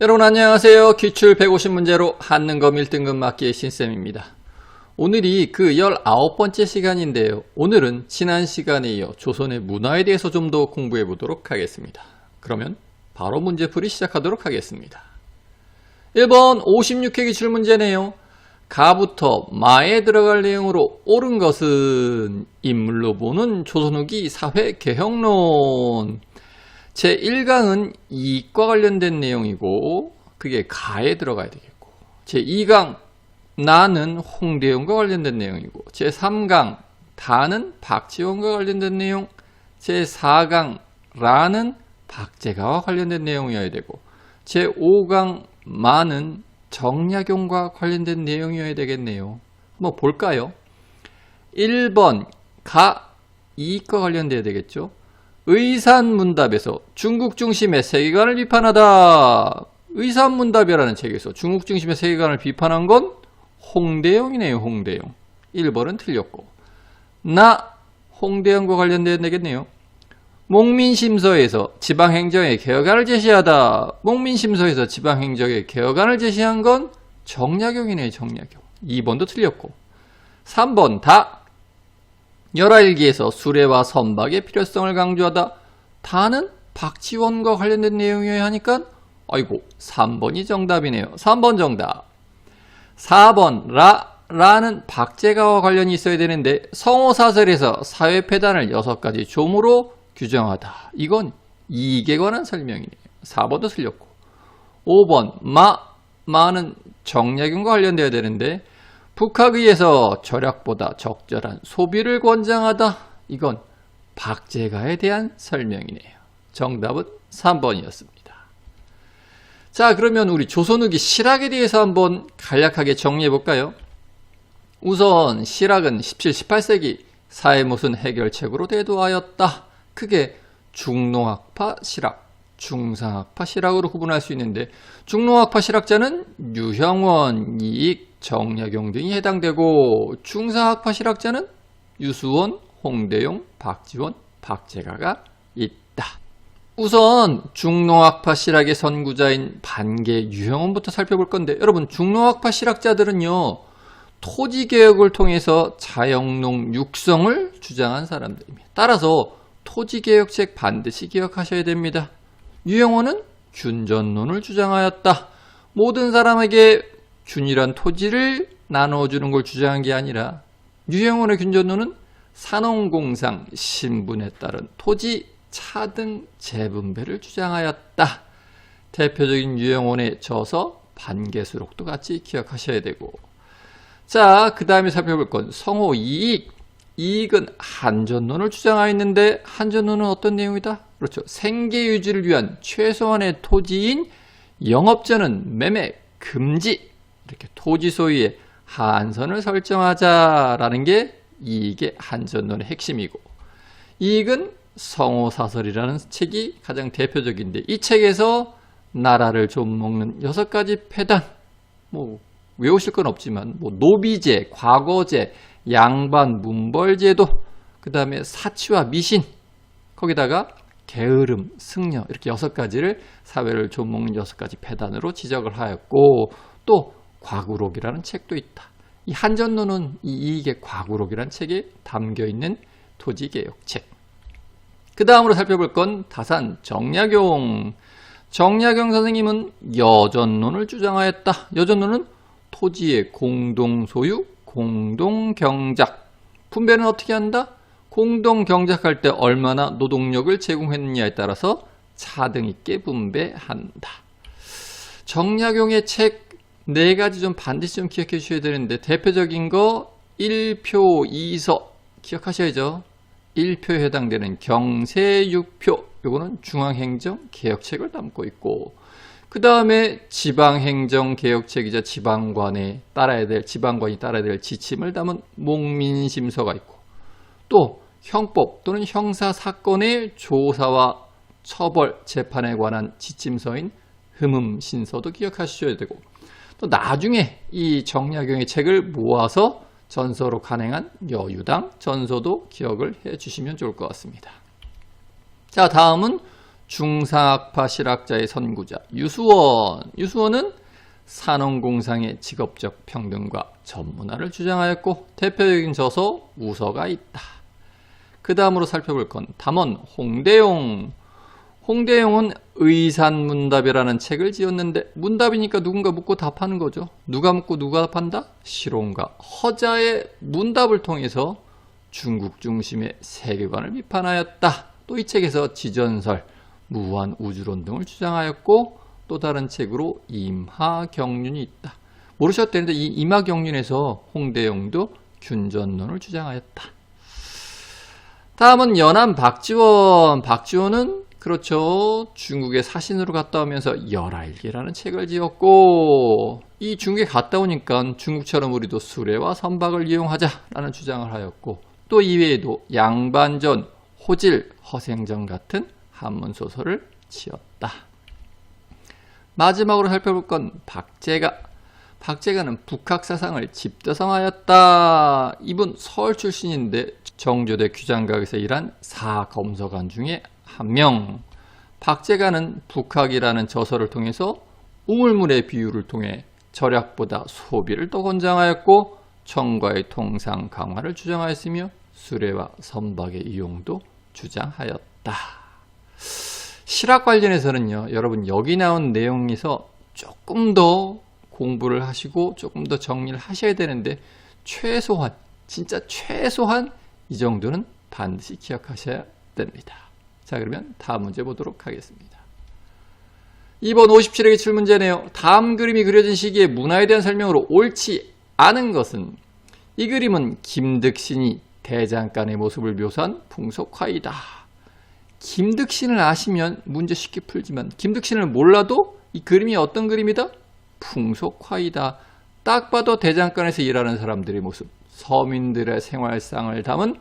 여러분 안녕하세요. 기출 150문제로 한능검 1등급 맞기의 신쌤입니다. 오늘이 그 19번째 시간인데요. 오늘은 지난 시간에 이어 조선의 문화에 대해서 좀 더 공부해 보도록 하겠습니다. 그러면 바로 문제풀이 시작하도록 하겠습니다. 1번 56회 기출 문제네요. 가부터 마에 들어갈 내용으로 옳은 것은 인물로 보는 조선 후기 사회 개혁론. 제1강은 이익과 관련된 내용이고 그게 가에 들어가야 되겠고, 제2강 나는 홍대용과 관련된 내용이고, 제3강 다는 박지원과 관련된 내용, 제4강 라는 박제가와 관련된 내용이어야 되고, 제5강 마는 정약용과 관련된 내용이어야 되겠네요. 한번 볼까요? 1번 가 이익과 관련돼야 되겠죠. 의산문답에서 중국 중심의 세계관을 비판하다. 의산문답이라는 책에서 중국 중심의 세계관을 비판한 건 홍대영이네요. 홍대영. 1번은 틀렸고, 나 홍대영과 관련돼야 되겠네요. 목민심서에서 지방행정의 개혁안을 제시하다. 목민심서에서 지방행정의 개혁안을 제시한 건 정약용이네요. 정약용. 2번도 틀렸고, 3번 다 열하일기에서 수레와 선박의 필요성을 강조하다. 다는 박지원과 관련된 내용이어야 하니까 아이고 3번이 정답이네요. 3번 정답. 4번 라는 박제가와 관련이 있어야 되는데 성호사설에서 사회폐단을 6가지 조무로 규정하다. 이건 이익에 관한 설명이네요. 4번도 틀렸고, 5번 마는 정약용과 관련되어야 되는데 북학의에서 절약보다 적절한 소비를 권장하다. 이건 박제가에 대한 설명이네요. 정답은 3번이었습니다. 자, 그러면 우리 조선 후기 실학에 대해서 한번 간략하게 정리해 볼까요? 우선 실학은 17, 18세기 사회모순 해결책으로 대두하였다. 크게 중농학파 실학, 중상학파 실학으로 구분할 수 있는데, 중농학파 실학자는 유형원, 이익, 정약용 등이 해당되고, 중상학파 실학자는 유수원, 홍대용, 박지원, 박제가가 있다. 우선 중농학파 실학의 선구자인 반계 유형원부터 살펴볼 건데, 여러분 중농학파 실학자들은요, 토지개혁을 통해서 자영농 육성을 주장한 사람들입니다. 따라서 토지개혁책 반드시 기억하셔야 됩니다. 유형원은 균전론을 주장하였다. 모든 사람에게 균이란 토지를 나눠주는 걸 주장한 게 아니라, 유형원의 균전론은 산업공상 신분에 따른 토지 차등 재분배를 주장하였다. 대표적인 유형원의 저서 반계수록도 같이 기억하셔야 되고, 자, 그 다음에 살펴볼 건 성호 이익. 이익은 한전론을 주장하였는데, 한전론은 어떤 내용이다? 그렇죠. 생계 유지를 위한 최소한의 토지인 영업전은 매매 금지. 이렇게 토지 소유의 한선을 설정하자라는 게 이익의 한전론의 핵심이고, 이익은 성호사설이라는 책이 가장 대표적인데, 이 책에서 나라를 좀 먹는 6가지 폐단, 외우실 건 없지만 노비제, 과거제, 양반, 문벌제도, 그 다음에 사치와 미신, 거기다가 게으름, 승려, 이렇게 6가지를 사회를 좀먹는 6가지 폐단으로 지적을 하였고, 또 과구록이라는 책도 있다. 이 한전론은 이 이익의 과구록이라는 책에 담겨있는 토지개혁책. 그 다음으로 살펴볼 건 다산 정약용. 정약용 선생님은 여전론을 주장하였다. 여전론은 토지의 공동소유, 공동경작. 분배는 어떻게 한다? 공동경작할 때 얼마나 노동력을 제공했느냐에 따라서 차등 있게 분배한다. 정약용의 책 4가지 좀 반드시 좀 기억해 주셔야 되는데, 대표적인 거 1표 2서 기억하셔야죠. 1표에 해당되는 경세육표, 요거는 중앙행정 개혁책을 담고 있고, 그 다음에 지방행정개혁책이자 지방관이 따라야 될 지침을 담은 목민심서가 있고, 또 형법 또는 형사사건의 조사와 처벌, 재판에 관한 지침서인 흠음신서도 기억하셔야 되고, 또 나중에 이 정약용의 책을 모아서 전서로 간행한 여유당 전서도 기억을 해 주시면 좋을 것 같습니다. 자, 다음은 중상학파 실학자의 선구자 유수원. 유수원은 산업공상의 직업적 평등과 전문화를 주장하였고 대표적인 저서 우서가 있다. 그 다음으로 살펴볼 건 담원 홍대용. 홍대용은 의산문답이라는 책을 지었는데 문답이니까 누군가 묻고 답하는 거죠. 누가 묻고 누가 답한다? 실온과 허자의 문답을 통해서 중국 중심의 세계관을 비판하였다. 또 이 책에서 지전설, 무한 우주론 등을 주장하였고 또 다른 책으로 임하경륜이 있다. 모르셔도 되는데 이 임하경륜에서 홍대용도 균전론을 주장하였다. 다음은 연암 박지원. 박지원은 그렇죠. 중국에 사신으로 갔다 오면서 열하일기라는 책을 지었고 이 중국에 갔다 오니까 중국처럼 우리도 수레와 선박을 이용하자라는 주장을 하였고 또 이외에도 양반전, 호질, 허생전 같은 한문소설을 지었다. 마지막으로 살펴볼 건 박제가. 박제가는 북학사상을 집대성하였다. 이분 서울 출신인데 정조대 규장각에서 일한 사검서관 중에 한 명. 박제가는 북학이라는 저서를 통해서 우물물의 비유를 통해 절약보다 소비를 더 권장하였고 청과의 통상 강화를 주장하였으며 수레와 선박의 이용도 주장하였다. 실학 관련해서는요, 여러분 여기 나온 내용에서 조금 더 공부를 하시고 조금 더 정리를 하셔야 되는데 최소한, 진짜 최소한 이 정도는 반드시 기억하셔야 됩니다. 자, 그러면 다음 문제 보도록 하겠습니다. 2번 57의 기출문제네요. 다음 그림이 그려진 시기의 문화에 대한 설명으로 옳지 않은 것은 이 그림은 김득신이 대장간의 모습을 묘사한 풍속화이다. 김득신을 아시면 문제 쉽게 풀지만 김득신을 몰라도 이 그림이 어떤 그림이다? 풍속화이다. 딱 봐도 대장간에서 일하는 사람들의 모습, 서민들의 생활상을 담은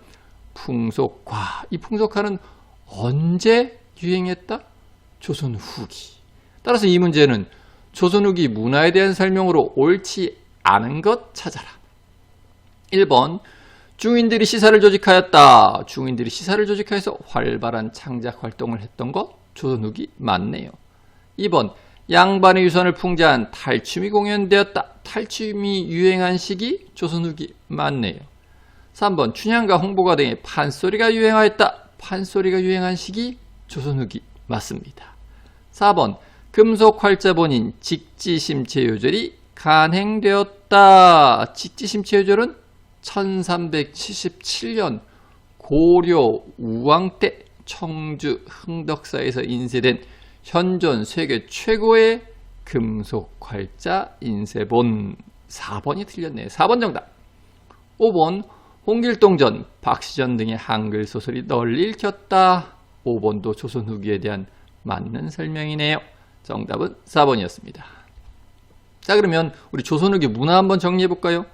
풍속화. 이 풍속화는 언제 유행했다? 조선 후기. 따라서 이 문제는 조선 후기 문화에 대한 설명으로 옳지 않은 것 찾아라. 1번 중인들이 시사를 조직하였다. 중인들이 시사를 조직하여서 활발한 창작 활동을 했던 것 조선 후기 맞네요. 2번 양반의 유선을 풍자한 탈춤이 공연되었다. 탈춤이 유행한 시기 조선 후기 맞네요. 3번 춘향과 홍보가 등의 판소리가 유행하였다. 판소리가 유행한 시기 조선 후기 맞습니다. 4번 금속 활자본인 직지심체요절이 간행되었다. 직지심체요절은 1377년 고려 우왕 때 청주 흥덕사에서 인쇄된 현존 세계 최고의 금속 활자 인쇄본. 4번이 틀렸네요. 4번 정답. 5번 홍길동전, 박시전 등의 한글 소설이 널리 읽혔다. 5번도 조선 후기에 대한 맞는 설명이네요. 정답은 4번이었습니다. 자, 그러면 우리 조선 후기 문화 한번 정리해 볼까요?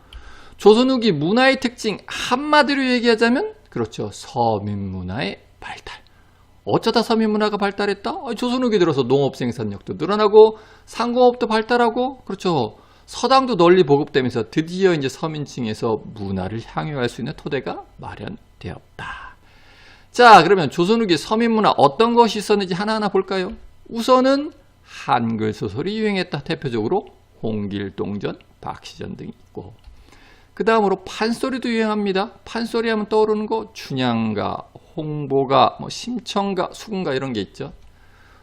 조선 후기 문화의 특징 한마디로 얘기하자면 그렇죠. 서민 문화의 발달. 어쩌다 서민 문화가 발달했다? 조선 후기 들어서 농업 생산력도 늘어나고 상공업도 발달하고 그렇죠. 서당도 널리 보급되면서 드디어 이제 서민층에서 문화를 향유할 수 있는 토대가 마련되었다. 자, 그러면 조선 후기 서민 문화 어떤 것이 있었는지 하나하나 볼까요? 우선은 한글 소설이 유행했다. 대표적으로 홍길동전, 박시전 등이 있고 그 다음으로 판소리도 유행합니다. 판소리 하면 떠오르는 거 춘향가, 홍보가, 심청가, 수군가 이런 게 있죠.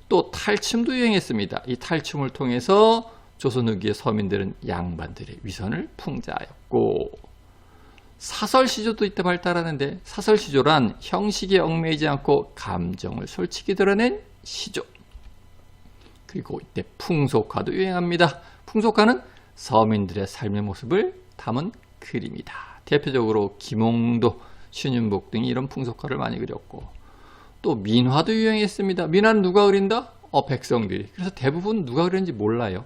또 탈춤도 유행했습니다. 이 탈춤을 통해서 조선 후기의 서민들은 양반들의 위선을 풍자하였고 사설시조도 이때 발달하는데 사설시조란 형식에 얽매이지 않고 감정을 솔직히 드러낸 시조. 그리고 이때 풍속화도 유행합니다. 풍속화는 서민들의 삶의 모습을 담은 그림이다. 대표적으로 김홍도, 신윤복 등이 이런 풍속화를 많이 그렸고 또 민화도 유행했습니다. 민화는 누가 그린다? 백성들이. 그래서 대부분 누가 그렸는지 몰라요.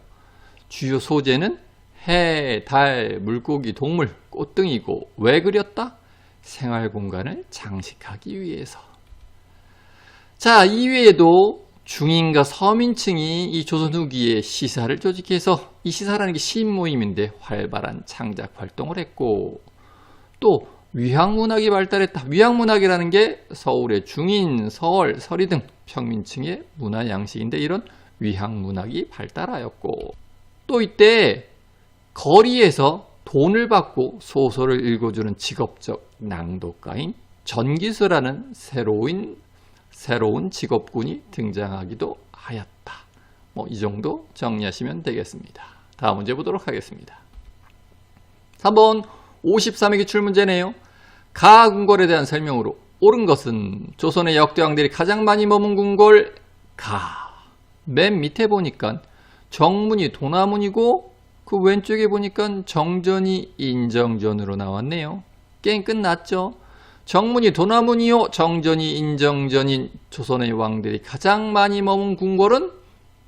주요 소재는 해, 달, 물고기, 동물, 꽃 등이고 왜 그렸다? 생활 공간을 장식하기 위해서. 자, 이외에도 중인과 서민층이 이 조선 후기에 시사를 조직해서 이 시사라는 게 시인 모임인데 활발한 창작 활동을 했고 또 위향문학이 발달했다. 위향문학이라는 게 서울의 중인, 서울, 서리 등 평민층의 문화 양식인데 이런 위향문학이 발달하였고 또 이때 거리에서 돈을 받고 소설을 읽어주는 직업적 낭독가인 전기수라는 새로운 직업군이 등장하기도 하였다. 이 정도 정리하시면 되겠습니다. 다음 문제 보도록 하겠습니다. 3번 53회 기출문제네요. 가궁궐에 대한 설명으로 옳은 것은 조선의 역대왕들이 가장 많이 머문 궁궐 가. 맨 밑에 보니까 정문이 도나문이고 그 왼쪽에 보니까 정전이 인정전으로 나왔네요. 게임 끝났죠. 정문이 도나문이요 정전이 인정전인 조선의 왕들이 가장 많이 머문 궁궐은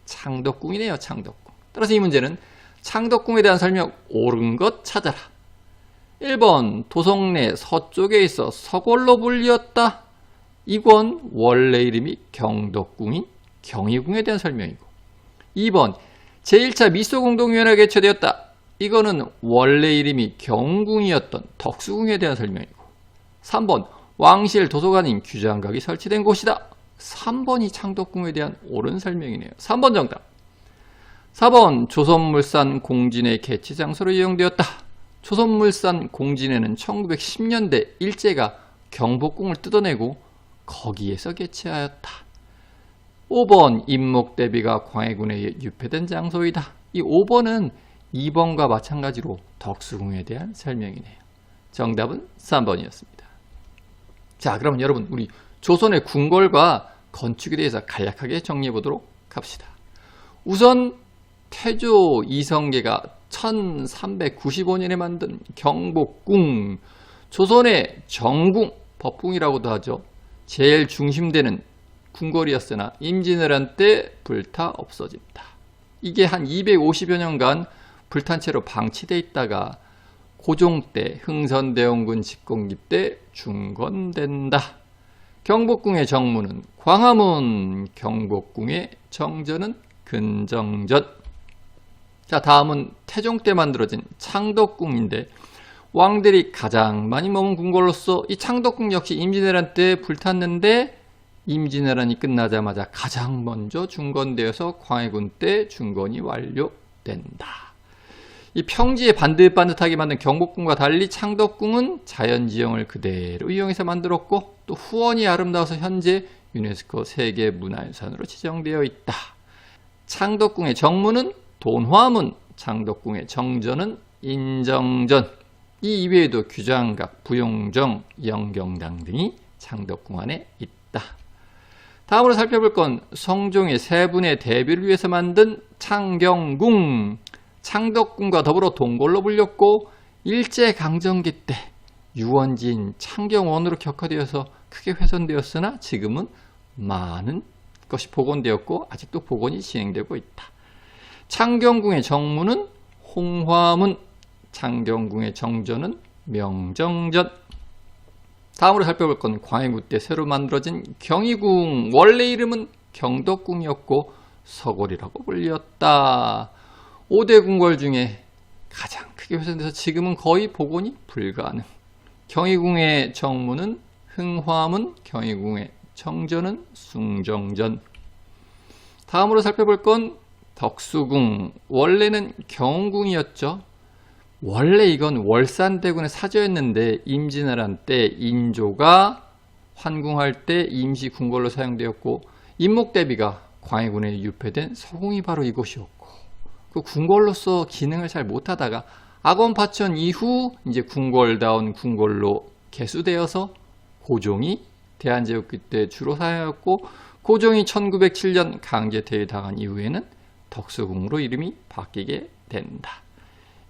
창덕궁이네요. 창덕궁. 따라서 이 문제는 창덕궁에 대한 설명 옳은 것 찾아라. 1번 도성내 서쪽에 있어 서골로 불리었다. 이건 원래 이름이 경덕궁인 경희궁에 대한 설명이고 2번 제1차 미소공동위원회가 개최되었다. 이거는 원래 이름이 경궁이었던 덕수궁에 대한 설명이고 3번 왕실 도서관인 규장각이 설치된 곳이다. 3번이 창덕궁에 대한 옳은 설명이네요. 3번 정답. 4번 조선물산 공진의 개최 장소로 이용되었다. 조선물산 공진에는 1910년대 일제가 경복궁을 뜯어내고 거기에서 개최하였다. 5번 임목대비가 광해군에 유폐된 장소이다. 이 5번은 2번과 마찬가지로 덕수궁에 대한 설명이네요. 정답은 3번이었습니다. 자, 그러면 여러분 우리 조선의 궁궐과 건축에 대해서 간략하게 정리해 보도록 합시다. 우선 태조 이성계가 1395년에 만든 경복궁, 조선의 정궁, 법궁이라고도 하죠. 제일 중심되는 궁궐이었으나 임진왜란 때 불타 없어진다. 이게 한 250여 년간 불탄 채로 방치돼 있다가 고종 때 흥선대원군 집권기 때 중건된다. 경복궁의 정문은 광화문, 경복궁의 정전은 근정전. 자, 다음은 태종 때 만들어진 창덕궁인데 왕들이 가장 많이 머문 궁궐로서 이 창덕궁 역시 임진왜란 때 불탔는데 임진왜란이 끝나자마자 가장 먼저 중건되어서 광해군 때 중건이 완료된다. 이 평지에 반듯반듯하게 만든 경복궁과 달리 창덕궁은 자연지형을 그대로 이용해서 만들었고 또 후원이 아름다워서 현재 유네스코 세계문화유산으로 지정되어 있다. 창덕궁의 정문은 돈화문, 창덕궁의 정전은 인정전. 이 이외에도 규장각, 부용정, 영경당 등이 창덕궁 안에 있다. 다음으로 살펴볼 건 성종의 세 분의 대비를 위해서 만든 창경궁. 창덕궁과 더불어 동궐로 불렸고 일제강점기 때 유원지인 창경원으로 격화되어서 크게 훼손되었으나 지금은 많은 것이 복원되었고 아직도 복원이 진행되고 있다. 창경궁의 정문은 홍화문, 창경궁의 정전은 명정전. 다음으로 살펴볼 건 광해군 때 새로 만들어진 경희궁, 원래 이름은 경덕궁이었고 서골이라고 불렸다. 5대 궁궐 중에 가장 크게 훼손돼서 지금은 거의 복원이 불가능. 경희궁의 정문은 흥화문, 경희궁의 정전은 숭정전. 다음으로 살펴볼 건 덕수궁, 원래는 경운궁이었죠. 원래 이건 월산대군의 사저였는데 임진왜란 때 인조가 환궁할 때 임시 궁궐로 사용되었고 임목대비가 광해군에 유폐된 서궁이 바로 이곳이었고 그 궁궐로서 기능을 잘 못하다가 악원파천 이후 이제 궁궐다운 궁궐로 개수되어서 고종이 대한제국기 때 주로 사용하였고 고종이 1907년 강제퇴위 당한 이후에는 덕수궁으로 이름이 바뀌게 된다.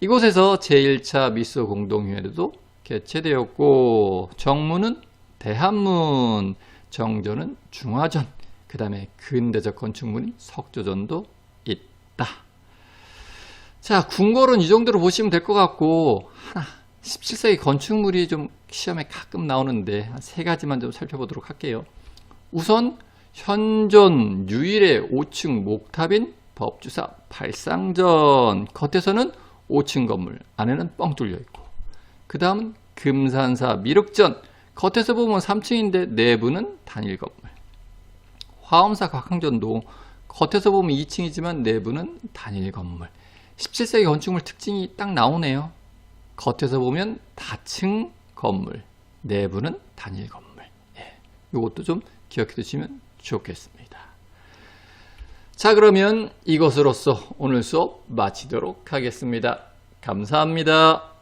이곳에서 제1차 미소 공동회의도 개최되었고 정문은 대한문, 정전은 중화전, 그 다음에 근대적 건축물인 석조전도 있다. 자, 궁궐은 이 정도로 보시면 될 것 같고 하나 17세기 건축물이 좀 시험에 가끔 나오는데 한 세 가지만 좀 살펴보도록 할게요. 우선 현존 유일의 5층 목탑인 법주사 팔상전, 겉에서는 5층 건물, 안에는 뻥 뚫려 있고 그 다음은 금산사 미륵전. 겉에서 보면 3층인데 내부는 단일 건물. 화엄사 곽항전도 겉에서 보면 2층이지만 내부는 단일 건물. 17세기 건축물 특징이 딱 나오네요. 겉에서 보면 다층 건물, 내부는 단일 건물. 예, 이것도 좀 기억해 두시면 좋겠습니다. 자, 그러면 이것으로써 오늘 수업 마치도록 하겠습니다. 감사합니다.